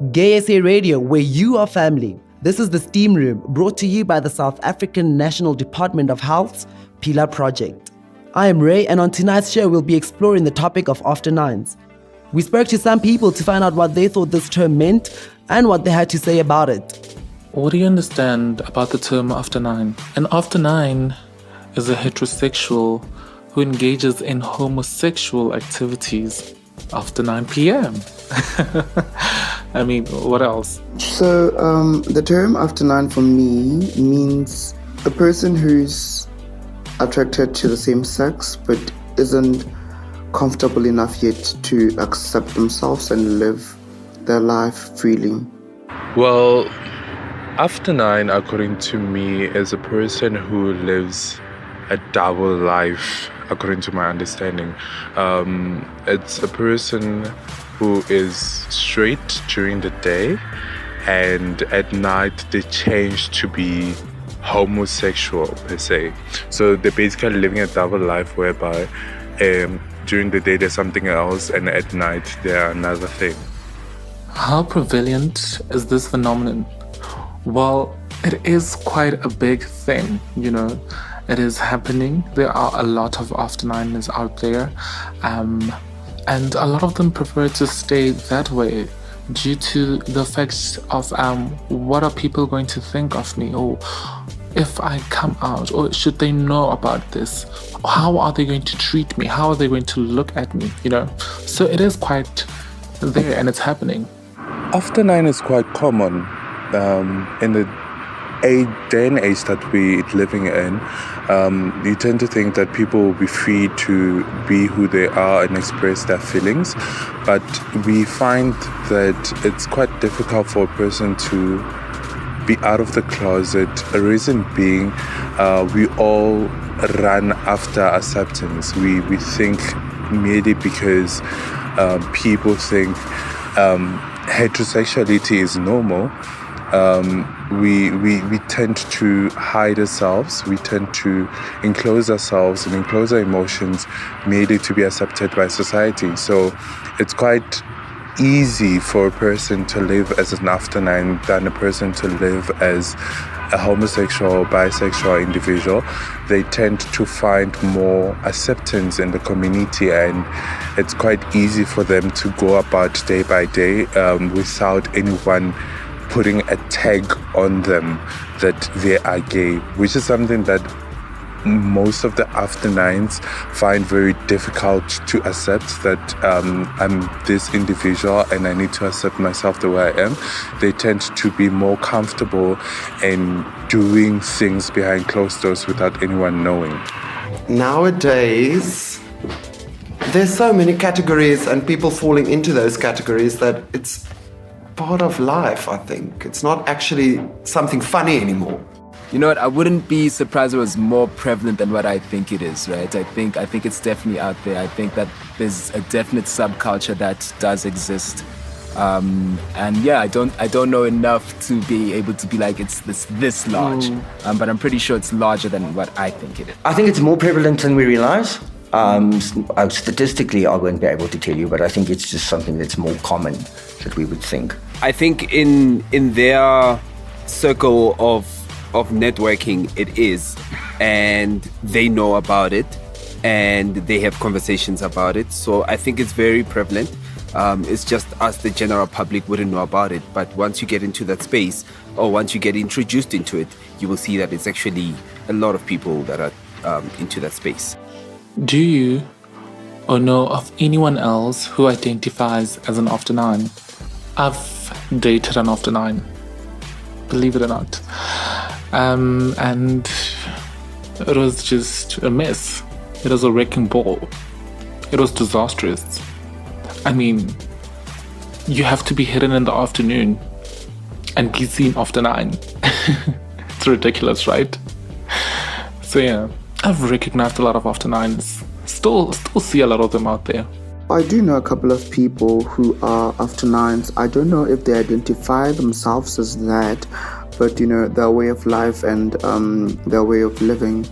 Gay SA Radio, where you are family. This is the Steam Room, brought to you by the South African National Department of Health's Phila project. I am Ray, and on tonight's show, we'll be exploring the topic of after nines. We spoke to some people to find out what they thought this term meant and what they had to say about it. What do you understand about the term after nine? An after nine is a heterosexual who engages in homosexual activities after 9 p.m. I mean, what else? So, the term after nine for me means a person who's attracted to the same sex but isn't comfortable enough yet to accept themselves and live their life freely. Well, after nine, according to me, is a person who lives a double life, according to my understanding. It's a person who is straight during the day, and at night they change to be homosexual per se. So they're basically living a double life whereby during the day there's something else and at night they're another thing. How prevalent is this phenomenon? Well, it is quite a big thing, you know. It is happening. There are a lot of after niners out there, and a lot of them prefer to stay that way due to the effects of what are people going to think of me, or if I come out, or should they know about this? How are they going to treat me? How are they going to look at me? You know, so it is quite there, and it's happening. After nine is quite common in the day and age that we're living in. You tend to think that people will be free to be who they are and express their feelings, but we find that it's quite difficult for a person to be out of the closet. A reason being, we all run after acceptance. We think merely because people think heterosexuality is normal. We tend to hide ourselves, we tend to enclose ourselves and enclose our emotions merely to be accepted by society. So it's quite easy for a person to live as an after nine than a person to live as a homosexual or bisexual individual. They tend to find more acceptance in the community, and it's quite easy for them to go about day by day without anyone putting a tag on them that they are gay, which is something that most of the after nines find very difficult to accept, that I'm this individual and I need to accept myself the way I am. They tend to be more comfortable in doing things behind closed doors without anyone knowing. Nowadays, there's so many categories and people falling into those categories that it's part of life, I think. It's not actually something funny anymore. You know what, I wouldn't be surprised if it was more prevalent than what I think it is, right? I think it's definitely out there. I think that there's a definite subculture that does exist. And yeah, I don't know enough to be able to be like it's this large. But I'm pretty sure it's larger than what I think it is. I think it's more prevalent than we realize. Statistically, I won't be able to tell you, but I think it's just something that's more common that we would think. I think in their circle of networking, it is, and they know about it, and they have conversations about it. So I think it's very prevalent. It's just us, the general public, wouldn't know about it. But once you get into that space, or once you get introduced into it, you will see that it's actually a lot of people that are into that space. Do you or know of anyone else who identifies as an after nine? I've dated an after nine, believe it or not. And it was just a mess. It was a wrecking ball. It was disastrous. I mean, you have to be hidden in the afternoon and be seen after 9. It's ridiculous, right? So yeah, I've recognized a lot of after 9s. Still see a lot of them out there. I do know a couple of people who are after 9s. I don't know if they identify themselves as that, but you know, their way of life and their way of living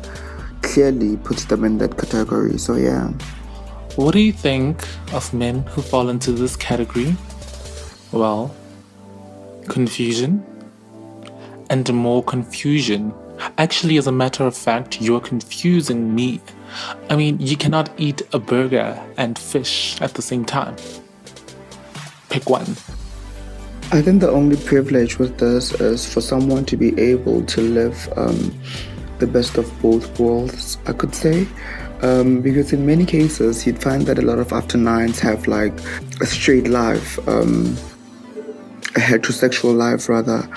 clearly puts them in that category. So yeah. What do you think of men who fall into this category? Well, confusion and more confusion. Actually, as a matter of fact, you're confusing me. I mean, you cannot eat a burger and fish at the same time. Pick one. I think the only privilege with this is for someone to be able to live the best of both worlds, I could say. Because in many cases, you'd find that a lot of after nines have like a straight life, a heterosexual life rather,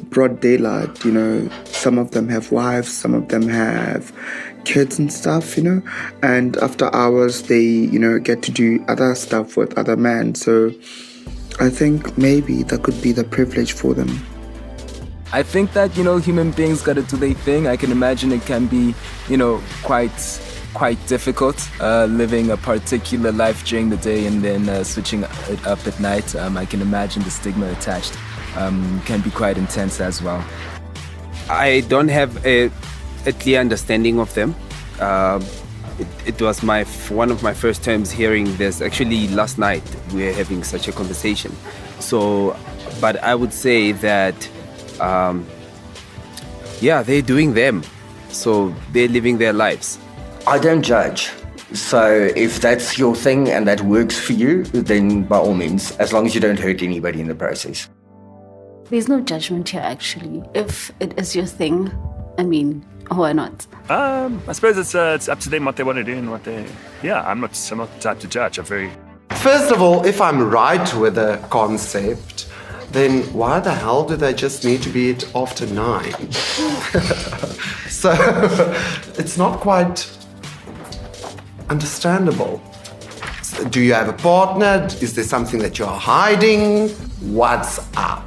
broad daylight, you know. Some of them have wives, some of them have kids and stuff, you know. And after hours, they, you know, get to do other stuff with other men. So I think maybe that could be the privilege for them. I think that, you know, human beings gotta do their thing. I can imagine it can be, you know, quite difficult living a particular life during the day and then switching it up at night. I can imagine the stigma attached can be quite intense as well. I don't have a clear understanding of them. It was one of my first times hearing this. Actually, last night we were having such a conversation. So, but I would say that, yeah, they're doing them. So they're living their lives. I don't judge. So if that's your thing and that works for you, then by all means, as long as you don't hurt anybody in the process. There's no judgment here, actually. If it is your thing, I mean, why not? I suppose it's up to them what they want to do and what they... Yeah, I'm not the type to judge. First of all, if I'm right with the concept, then why the hell do they just need to be at after 9? So it's not quite understandable. Do you have a partner? Is there something that you're hiding? What's up?